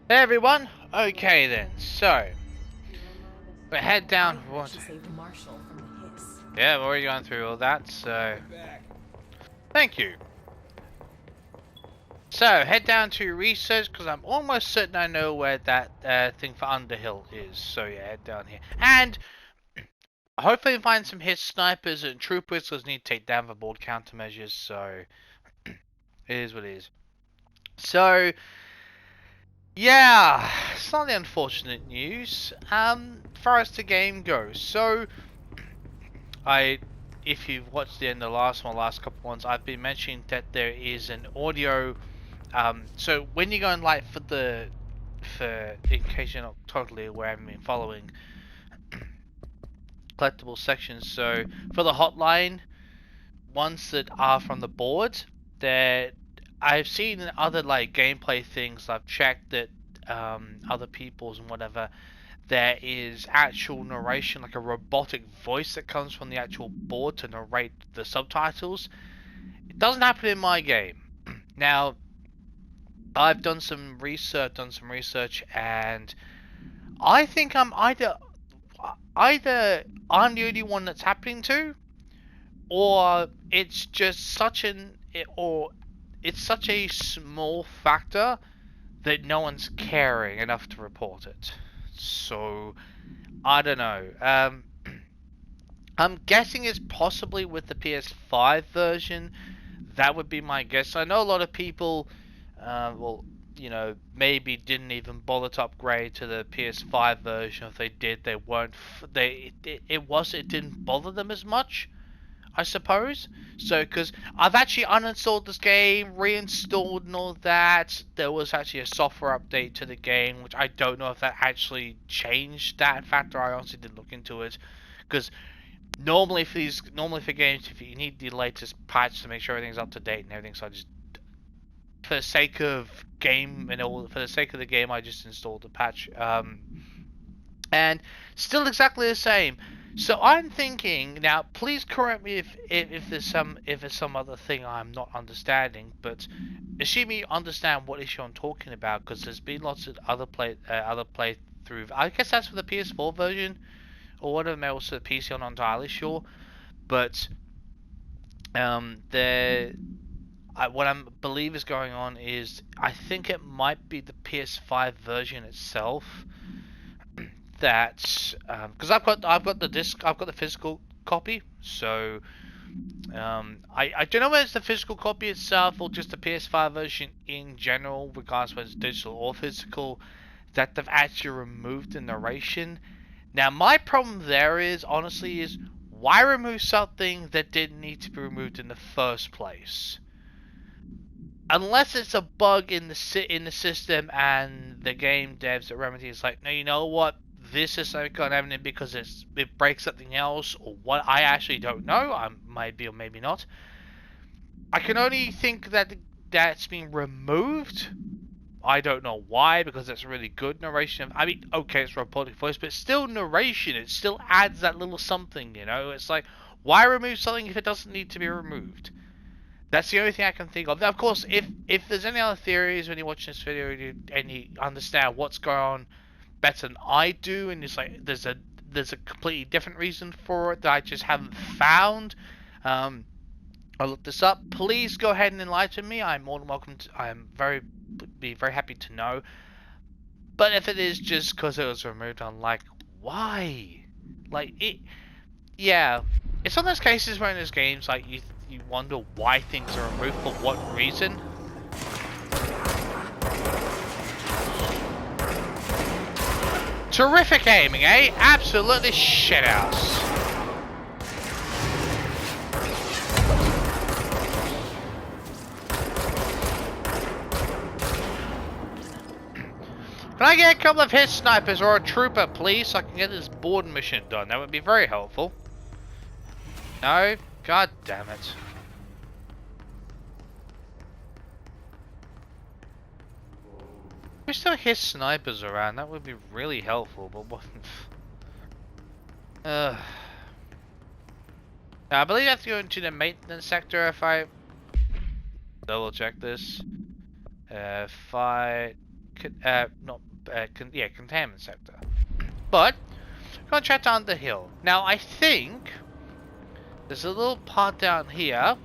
Hey everyone! Okay then, so we head down. I What? should save Marshall from the hiss. Yeah, we're already gone through all that, so thank you. So head down to research because I'm almost certain I know where that thing for Underhill is. So yeah, head down here and hopefully find some hit snipers and troopers because need to take down the board countermeasures. So it is what it is. So yeah, slightly unfortunate news. Far as the game goes, so. I, if you've watched the end of the last one, last couple ones, I've been mentioning that there is an audio. So when you're going like in case you're not totally aware, I've been following collectible sections. So for the hotline, ones that are from the board, that I've seen in other like gameplay things, I've checked that other people's and whatever there is actual narration, like a robotic voice that comes from the actual board to narrate the subtitles. It doesn't happen in my game. Now, I've done some research, and I think I'm either I'm the only one that's happening to, or it's just or it's such a small factor that no one's caring enough to report it. So I don't know. I'm guessing it's possibly with the PS5 version. That would be my guess. I know a lot of people, well, maybe didn't even bother to upgrade to the PS5 version. If they did, they weren't. It didn't bother them as much, I suppose. So, because I've actually uninstalled this game, reinstalled and all that. There was actually a software update to the game, which I don't know if that actually changed that factor. I honestly didn't look into it because normally for games, if you need the latest patch to make sure everything's up to date and everything, so I just, for the sake of game and all, for the sake of the game, I just installed the patch. And still exactly the same. So I'm thinking now. Please correct me if there's some other thing I'm not understanding. But assuming you understand what issue I'm talking about, because there's been lots of other playthrough. I guess that's for the PS4 version or one of them else for the PC. I'm not entirely sure. But there, what I believe is going on is I think it might be the PS5 version itself that because I've got the disc, I've got the physical copy, so I don't know whether it's the physical copy itself or just the PS5 version in general, regardless whether it's digital or physical, that they've actually removed the narration. Now my problem there is honestly is why remove something that didn't need to be removed in the first place? Unless it's a bug in the system and the game devs at Remedy is like, no, you know what? This is something on evident because it breaks something else or what I actually don't know. I might be or maybe not. I can only think that that's been removed. I don't know why because it's really good narration. I mean, okay, it's robotic voice, but still narration. It still adds that little something, you know. It's like why remove something if it doesn't need to be removed? That's the only thing I can think of. Now, of course, if there's any other theories when you're watching this video and you understand what's going on better than I do, and it's like there's a completely different reason for it that I just haven't found. Um, I'll look this up. Please go ahead and enlighten me. I'm more than welcome to. Be very happy to know. But if it is just because it was removed, I'm like, why? Like it. Yeah, it's one of those cases where in those games, like you wonder why things are removed for what reason. Terrific aiming, eh? Absolutely shithouse. Can I get a couple of hit snipers or a trooper, please, so I can get this board mission done? That would be very helpful. No? God damn it. Wish there were hit snipers around. That would be really helpful, but what? I believe I have to go into the maintenance sector if I double check this. Fight. containment sector. But we're gonna check down the hill. Now I think there's a little part down here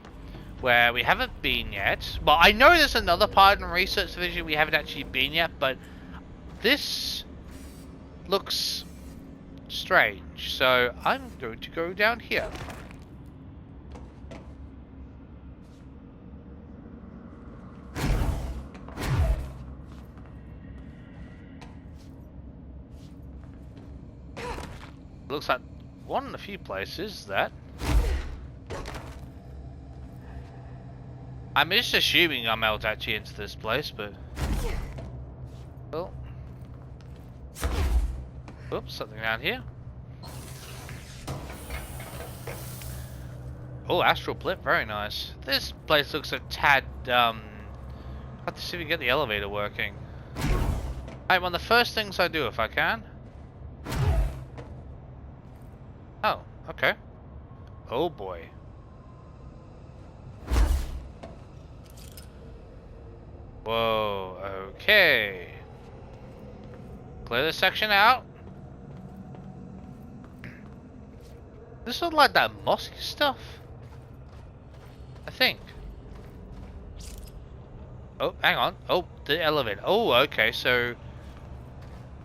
where we haven't been yet. Well, I know there's another part in research division we haven't actually been yet, but this looks strange. So I'm going to go down here. Looks like one of the few places that I'm just assuming I'm able to actually into this place, but well, oops, something down here. Oh, astral blip, very nice. This place looks a tad have to see if we can get the elevator working. Alright, one of the first things I do if I can. Oh, okay. Oh boy. Whoa, okay. Clear this section out. This looks like that mossy stuff. I think. Oh, hang on. Oh, the elevator. Oh, okay, so...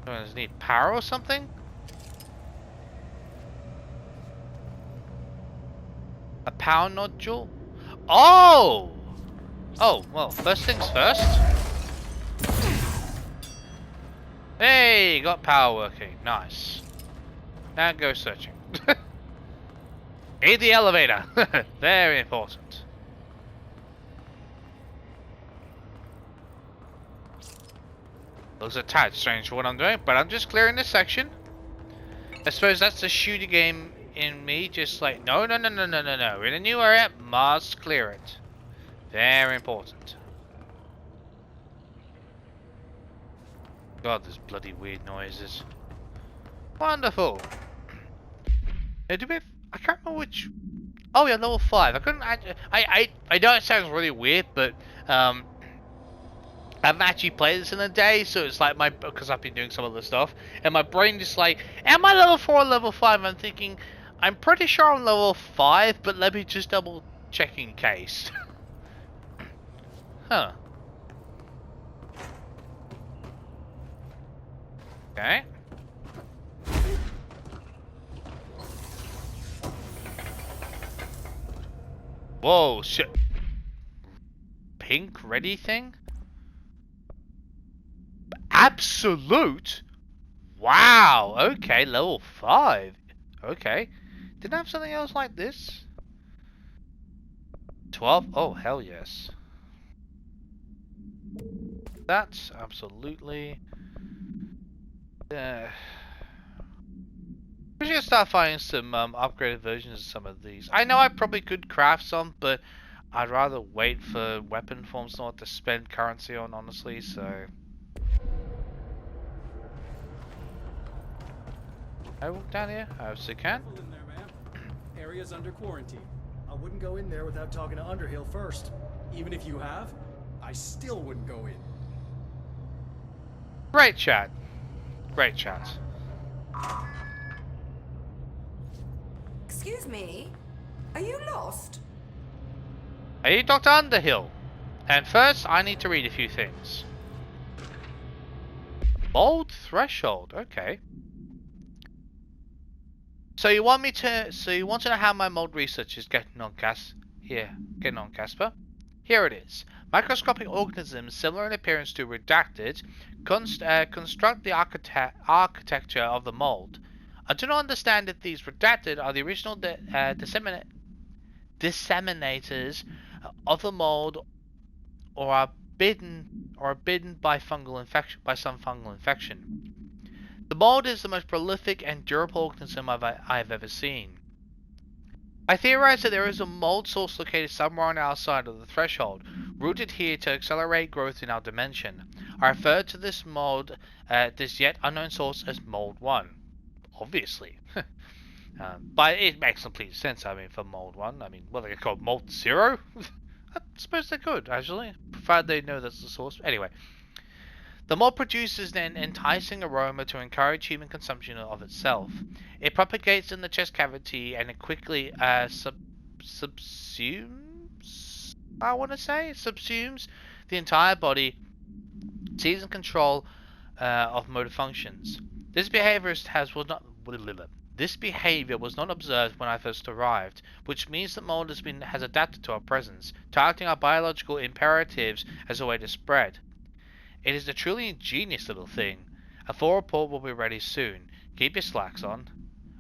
does it need power or something? A power nodule? Oh! Oh, well, first things first. Hey, got power working. Nice. Now go searching. Need the elevator. Very important. Looks a tad strange for what I'm doing, but I'm just clearing this section. I suppose that's the shooting game in me, just like, no. We're in a new area, must clear it. Very important. God, there's bloody weird noises. Wonderful. Now, do we have, I can't remember which. Oh yeah, level 5. I couldn't. I know it sounds really weird, but I haven't actually played this in a day, so it's like because I've been doing some other stuff, and my brain just like, am I level 4 or level 5? I'm thinking, I'm pretty sure I'm level 5, but let me just double check in case. Huh. Okay. Whoa, shit. Pink ready thing? Absolute? Wow, okay, level 5. Okay. Didn't I have something else like this? 12? Oh, hell yes. That's absolutely... we're just gonna start finding some upgraded versions of some of these. I know I probably could craft some, but I'd rather wait for weapon forms not to spend currency on, honestly, so... I walk down here? I obviously can. In there, ma'am. Area's under quarantine. I wouldn't go in there without talking to Underhill first. Even if you have, I still wouldn't go in. Great chat. Great chat. Excuse me? Are you lost? Hey, Dr. Underhill. And first, I need to read a few things. Bold threshold. Okay. So you want to know how my mold research is getting on, Casper? Here it is. Microscopic organisms similar in appearance to redacted construct the architecture of the mold. I do not understand if these redacted are the original disseminators of the mold, or are bitten by some fungal infection. The mold is the most prolific and durable organism I've ever seen. I theorize that there is a mold source located somewhere on our side of the threshold, rooted here to accelerate growth in our dimension. I refer to this mold, this yet unknown source, as Mold 1. Obviously. But it makes complete sense, I mean, for Mold 1. I mean, what are they called? Mold 0? I suppose they could, actually. Provided they know that's the source. Anyway. The mold produces an enticing aroma to encourage human consumption of itself. It propagates in the chest cavity and it quickly subsumes, I want to say, subsumes the entire body, seizing control of motor functions. This behavior was not observed when I first arrived, which means that mold has adapted to our presence, targeting our biological imperatives as a way to spread. It is a truly ingenious little thing. A full report will be ready soon. Keep your slacks on.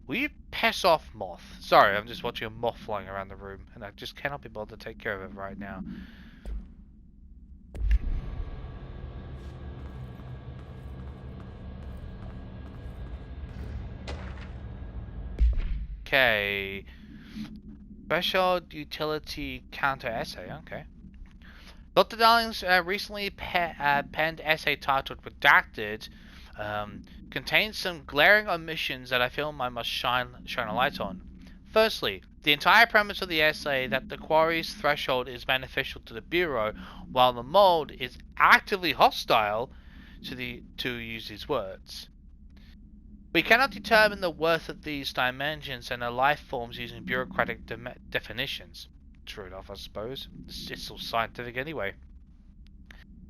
Will you piss off, moth? Sorry, I'm just watching a moth flying around the room, and I just cannot be bothered to take care of it right now. Okay. Special utility counter essay, okay. Dr. Darling's recently penned essay titled Redacted contains some glaring omissions that I feel I must shine a light on. Firstly, the entire premise of the essay that the quarry's threshold is beneficial to the Bureau, while the mold is actively hostile to use his words. We cannot determine the worth of these dimensions and their life forms using bureaucratic definitions. True enough, I suppose. It's all scientific anyway.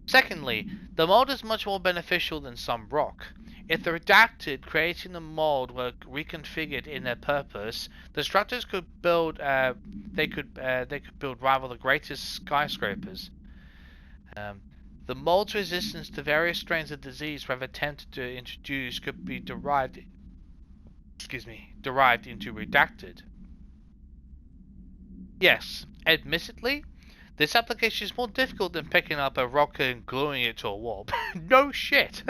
Secondly, the mold is much more beneficial than some rock. If the redacted creating the mold were reconfigured in their purpose, the structures could build. They could build rival the greatest skyscrapers. The mold's resistance to various strains of disease we've attempted to introduce could be derived into redacted. Yes, admittedly, this application is more difficult than picking up a rock and gluing it to a wall. No shit!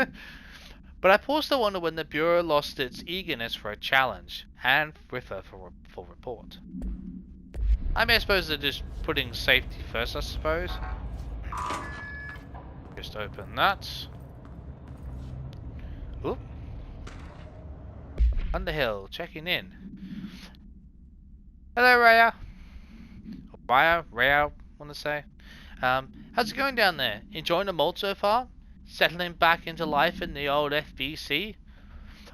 But I paused to wonder when the Bureau lost its eagerness for a challenge, and with her for report. I mean, I suppose they're just putting safety first, I suppose. Just open that. Oop. Underhill, checking in. Hello, Raya. Raya, want to say. How's it going down there? Enjoying the mold so far? Settling back into life in the old FBC?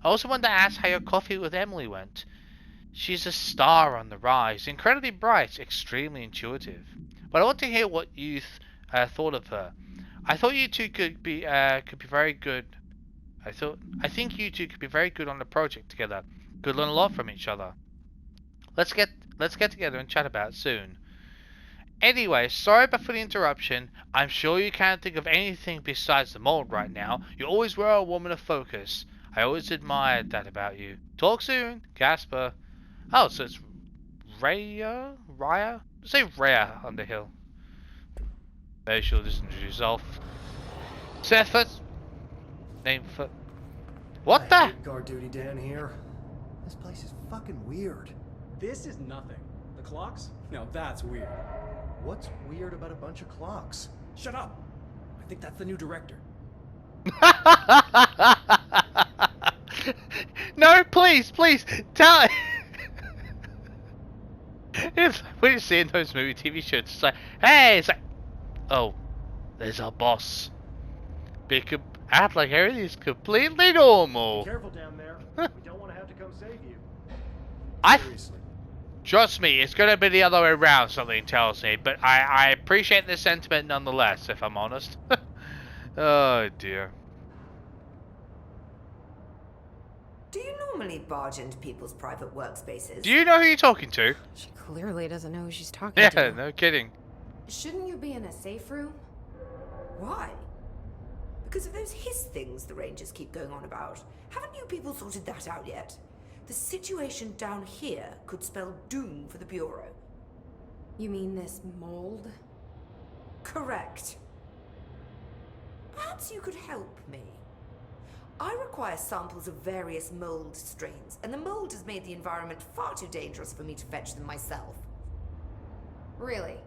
I also wanted to ask how your coffee with Emily went. She's a star on the rise, incredibly bright, extremely intuitive. But I want to hear what you thought of her. I thought you two could be very good. I think you two could be very good on the project together. Could learn a lot from each other. Let's get together and chat about it soon. Anyway, sorry about the interruption. I'm sure you can't think of anything besides the mold right now. You always were a woman of focus. I always admired that about you. Talk soon, Casper. Oh, so it's Raya? Say Raya Underhill. Maybe she'll just introduce herself. Seth, name for... What the? I hate guard duty down here. This place is fucking weird. This is nothing. The clocks? Now that's weird. What's weird about a bunch of clocks? Shut up! I think that's the new director. No, please, tell it. When you see in those movie TV shows, it's like, hey, it's like, oh, there's our boss. They could act like everything's completely normal. Be careful down there. We don't want to have to come save you. Seriously. Trust me, it's gonna be the other way around, something tells me, but I appreciate the sentiment nonetheless, if I'm honest. Oh dear. Do you normally barge into people's private workspaces? Do you know who you're talking to? She clearly doesn't know who she's talking to. Yeah, no kidding. Shouldn't you be in a safe room? Why? Because of those hiss things the Rangers keep going on about. Haven't you people sorted that out yet? The situation down here could spell doom for the Bureau. You mean this mold? Correct. Perhaps you could help me. I require samples of various mold strains, and the mold has made the environment far too dangerous for me to fetch them myself. Really?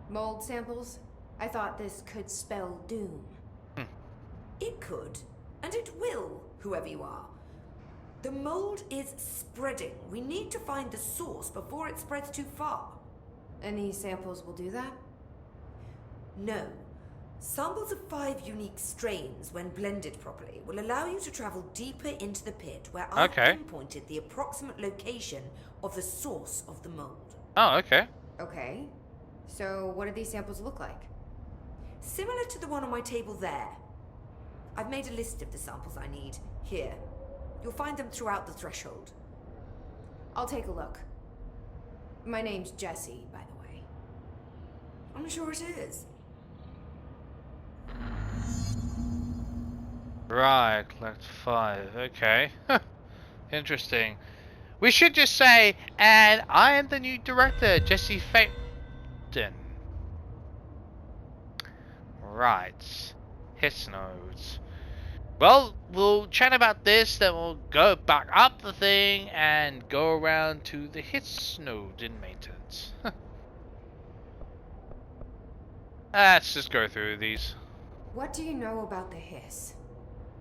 Mold samples? I thought this could spell doom. It could, and it will, whoever you are. The mold is spreading. We need to find the source before it spreads too far. And these samples will do that? No. Samples of 5 unique strains, when blended properly, will allow you to travel deeper into the pit where I've Okay. pinpointed the approximate location of the source of the mold. Oh, okay. Okay. So, what do these samples look like? Similar to the one on my table there. I've made a list of the samples I need. Here. You'll find them throughout the threshold. I'll take a look. My name's Jesse, by the way. I'm sure it is. Right, collect 5. Okay. Interesting. We should just say, and I am the new director, Jesse Faden. Right. His nodes. Well, we'll chat about this, then we'll go back up the thing and go around to the hits node in maintenance. Let's just go through these. What do you know about the hiss?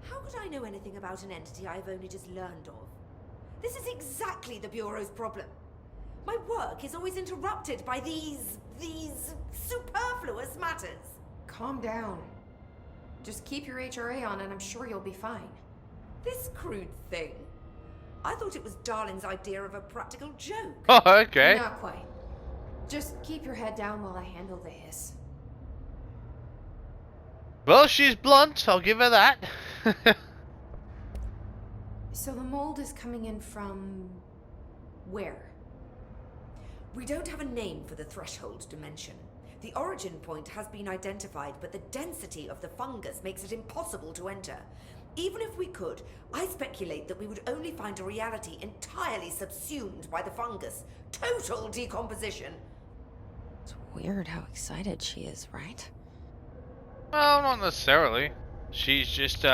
How could I know anything about an entity I've only just learned of? This is exactly the Bureau's problem. My work is always interrupted by these superfluous matters. Calm down. Just keep your HRA on and I'm sure you'll be fine. This crude thing. I thought it was Darling's idea of a practical joke. Oh, okay. Not quite. Just keep your head down while I handle the hiss. Well, she's blunt, I'll give her that. So the mold is coming in from... where? We don't have a name for the threshold dimension. The origin point has been identified, but the density of the fungus makes it impossible to enter. Even if we could, I speculate that we would only find a reality entirely subsumed by the fungus. Total decomposition. It's weird how excited she is, right? Well, not necessarily. She's just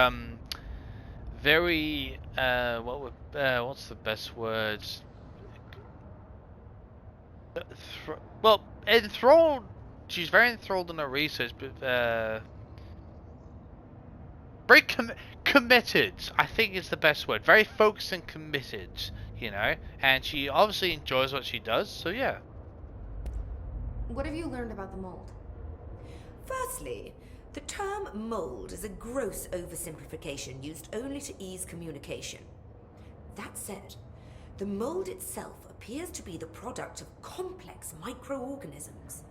very what's the best words? Well, enthralled. She's very enthralled in her research, but very committed. I think is the best word. Very focused and committed, you know. And she obviously enjoys what she does. So yeah. What have you learned about the mold? Firstly, the term mold is a gross oversimplification used only to ease communication. That said, the mold itself appears to be the product of complex microorganisms.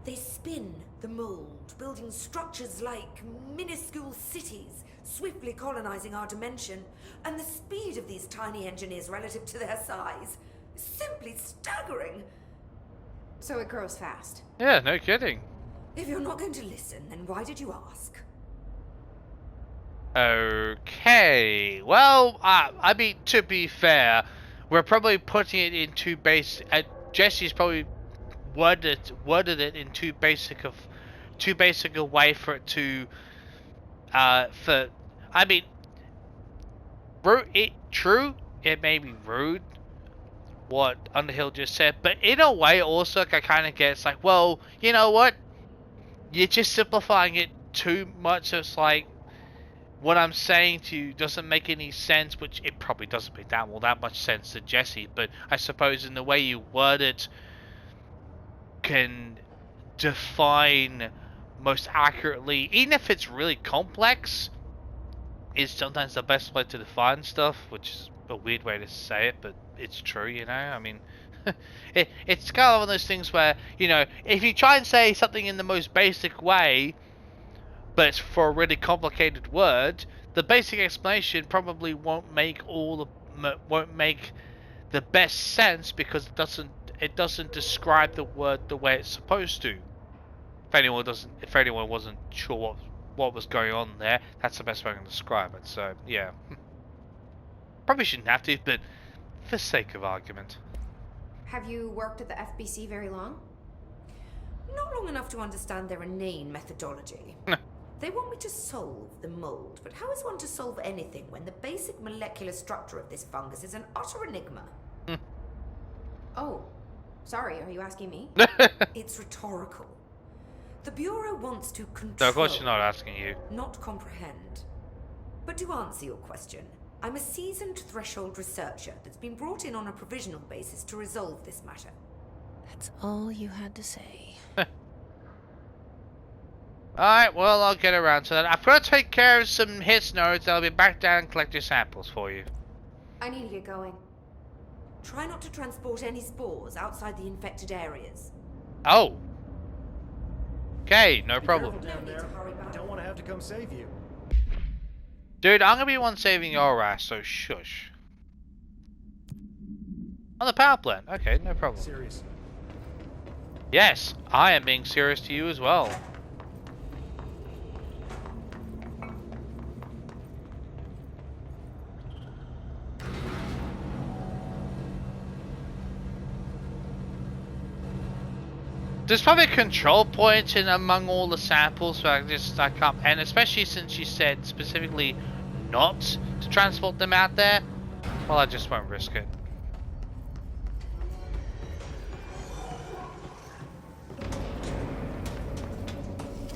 They spin the mold, building structures like minuscule cities, swiftly colonizing our dimension, and the speed of these tiny engineers relative to their size is simply staggering. So it grows fast. Yeah, no kidding. If you're not going to listen, then why did you ask? Okay. Well, I mean, to be fair, we're probably putting it in too basic. Jesse's probably worded it in too basic a way for it to. I mean, true. It may be rude what Underhill just said, but in a way, also, I kind of get it's like, well, you know what? You're just simplifying it too much. So it's like what I'm saying to you doesn't make any sense, which it probably doesn't make that much sense to Jesse. But I suppose in the way you word it can define most accurately, even if it's really complex, is sometimes the best way to define stuff, which is a weird way to say it, but it's true, you know. I mean, it's kind of one of those things where, you know, if you try and say something in the most basic way, but it's for a really complicated word, the basic explanation probably won't make the best sense because it doesn't describe the word the way it's supposed to. If anyone wasn't sure what was going on there, that's the best way I can describe it. So yeah, probably shouldn't have to, but for the sake of argument. Have you worked at the FBC very long? Not long enough to understand their inane methodology. They want me to solve the mold, but how is one to solve anything when the basic molecular structure of this fungus is an utter enigma? Oh, sorry, are you asking me? It's rhetorical. The Bureau wants to control. No, of course she's not asking you. Not comprehend. But to answer your question, I'm a seasoned threshold researcher that's been brought in on a provisional basis to resolve this matter. That's all you had to say. Alright, well, I'll get around to that. I've got to take care of some his nodes. I'll be back down and collect your samples for you. I need to get going. Try not to transport any spores outside the infected areas. Oh. Okay, no Be problem. careful down No need there. to hurry back. Don't want to have to come save you. Dude, I'm gonna be the one saving your ass, so shush. On the power plant. Okay, no problem. Serious. Yes, I am being serious to you as well. There's probably control points in among all the samples, so I can't, and especially since you said specifically not to transport them out there, well, I just won't risk it.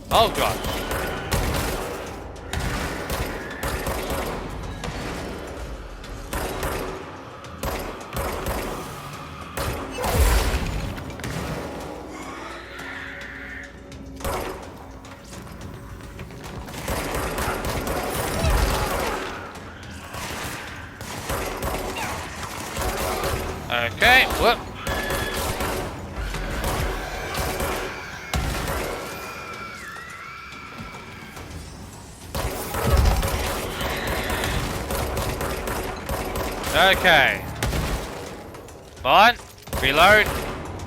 Oh god. Okay, whoop. Okay. Fine. Reload.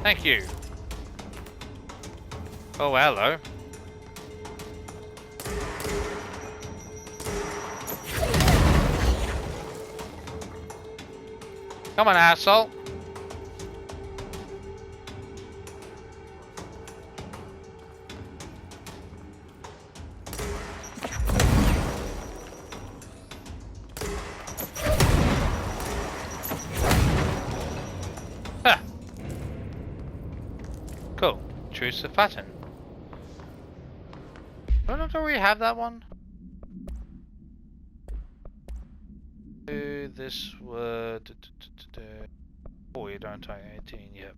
Thank you. Oh, hello. Come on, asshole. Huh. Cool. Choose the pattern. Don't we have that one? This word. Oh, you don't type 18 yet.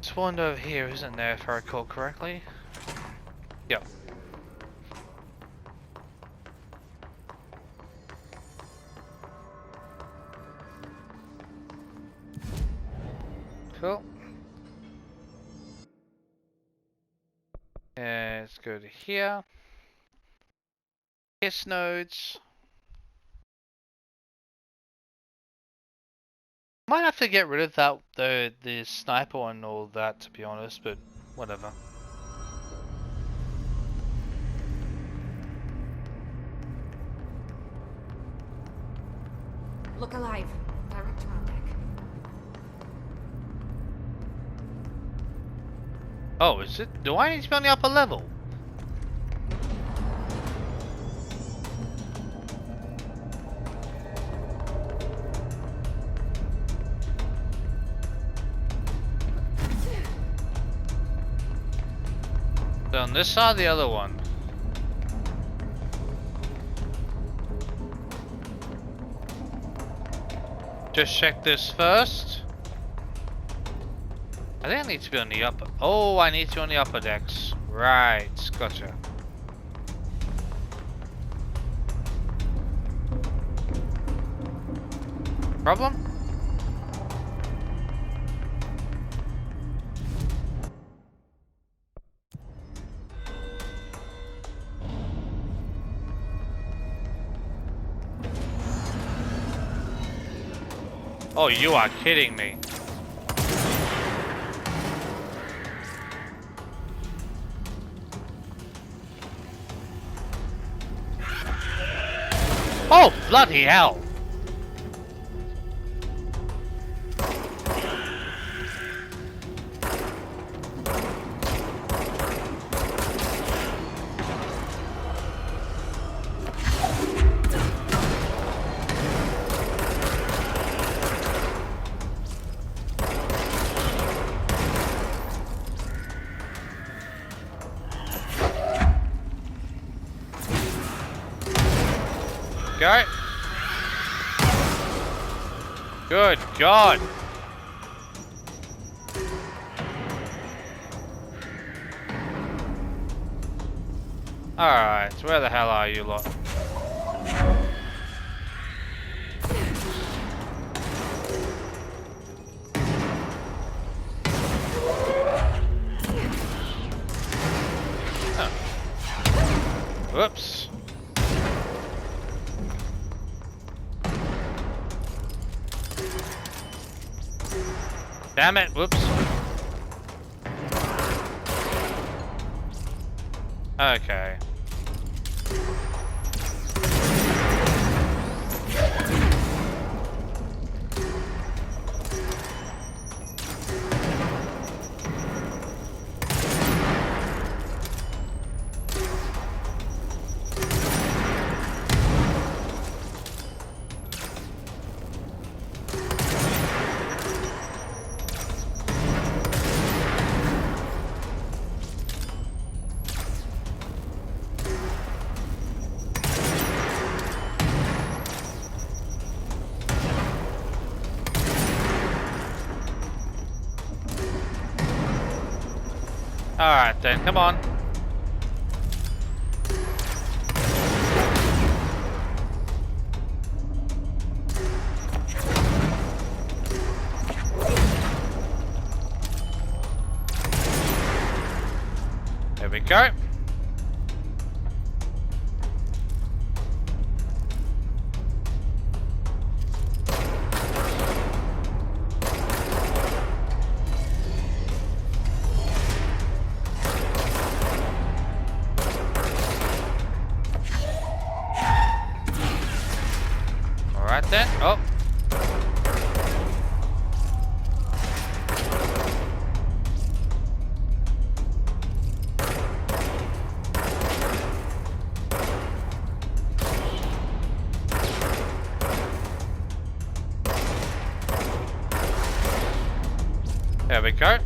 There's one over here, isn't there, if I recall correctly? Yep. Cool. Let's go to here. Kiss nodes. Might have to get rid of that the sniper and all that, to be honest, but whatever. Look alive. Direct on deck. Oh, is it? Do I need to be on the upper level? So on this side, the other one. Just check this first. I think I need to be on the upper. Oh, I need to be on the upper decks. Right, gotcha. Problem? Oh, you are kidding me. Oh, bloody hell. Go. Good God. Alright, where the hell are you lot? Oh. Whoops. Damn it, whoops. Okay. Alright then, come on. There we go. Alright then. Oh. There we go.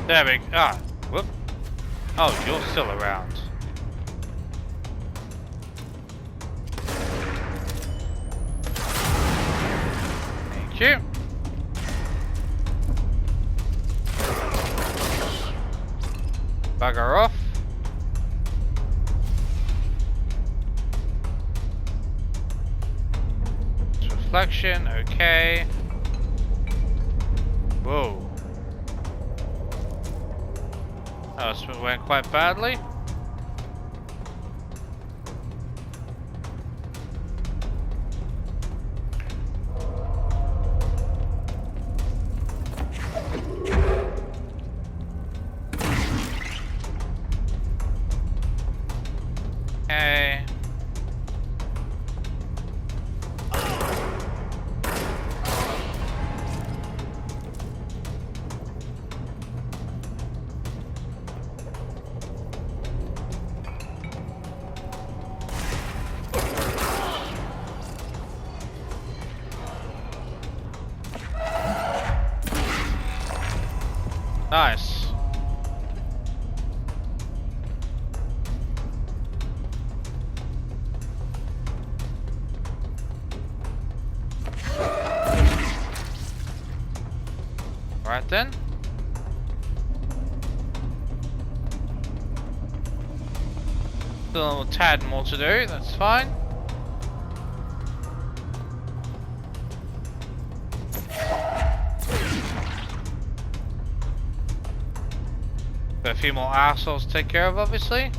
There we go. Ah, whoop. Oh, you're still around. Thank you. Bugger off. Reflection, okay. Whoa. Oh, this went quite badly. Okay. Nice. Right then. Still a tad more to do, that's fine. Got a few more assholes to take care of, obviously.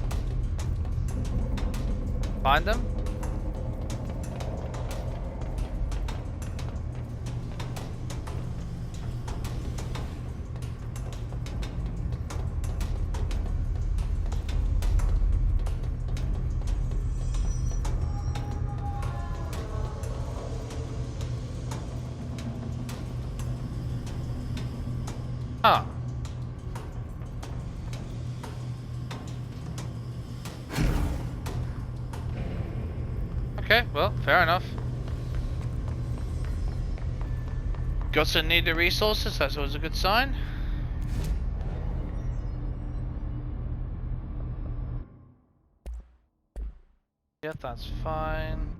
Find them. Huh. Okay, well, fair enough. Got some needed resources, that's always a good sign. Yeah, that's fine.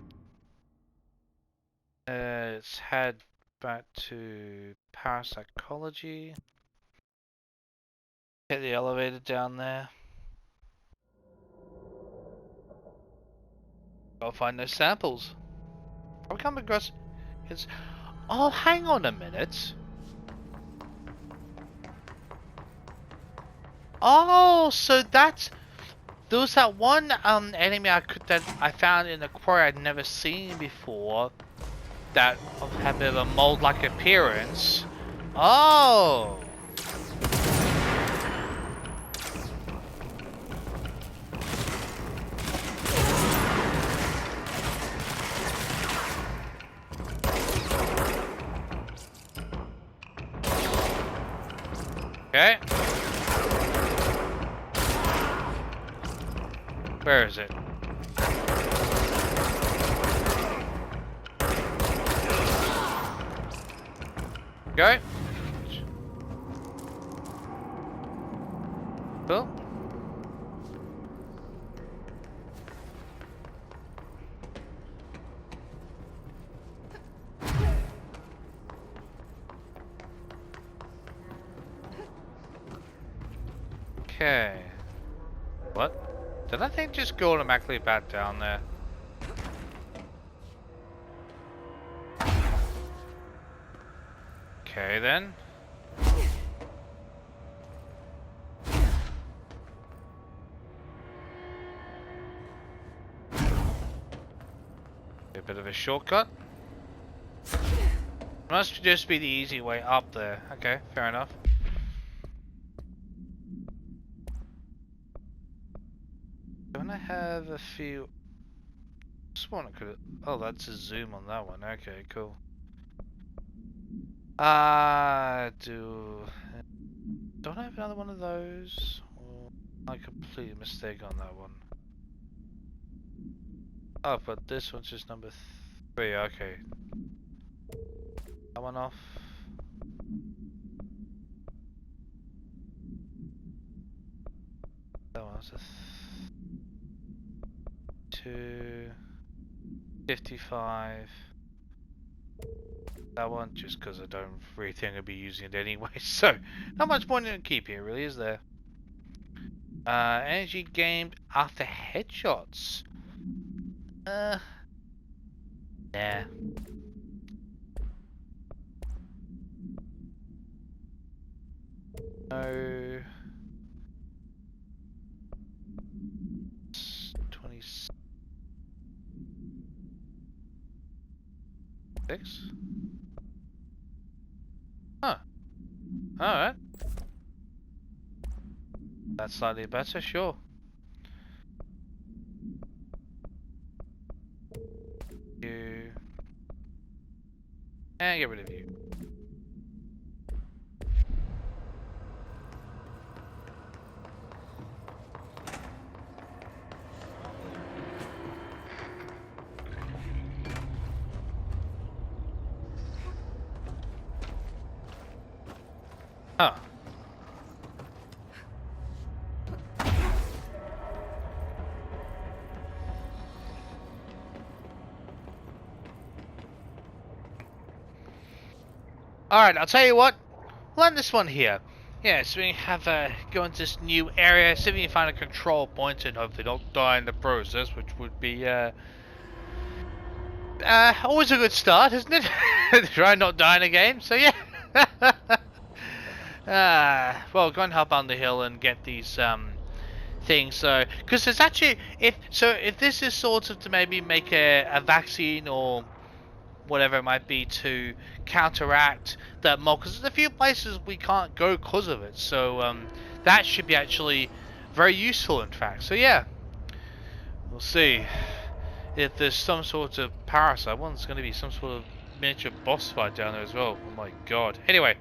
Let's head back to parapsychology. Hit the elevator down there. Gotta find those samples. I'll come across. It's. Oh, hang on a minute. Oh, so that's. There was that one enemy that I found in the quarry I'd never seen before. That had a bit of a mold-like appearance. Oh. Okay. Where is it? Okay. Cool. Okay. What? Did that thing just go automatically back down there? Okay then. A bit of a shortcut. Must just be the easy way up there. Okay, fair enough. Don't I have a few? Just one I could. Oh, that's a zoom on that one. Okay, cool. Don't I have another one of those? Or I completely mistake on that one. Oh, but this one's just number 3. Okay. That one off. That one's a 255. That one, just because I don't really think I'll be using it anyway. So, not much point in keep here, really, is there? Energy gained after headshots. Yeah. No. 26. Huh. Alright. That's slightly better, sure. You. And get rid of you. Huh. Alright, I'll tell you what. Learn this one here. Yeah, so we have go into this new area, see if we can find a control point and hopefully don't die in the process, which would be always a good start, isn't it? Try not dying again, so yeah. Well, go and hop on the hill and get these things. So, because there's actually, if this is sort of to maybe make a vaccine or whatever it might be to counteract that mold, because there's a few places we can't go because of it. So that should be actually very useful, in fact. So yeah, we'll see if there's some sort of parasite. One's going to be some sort of miniature boss fight down there as well. Oh my god. Anyway.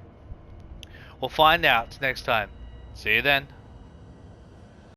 We'll find out next time. See you then.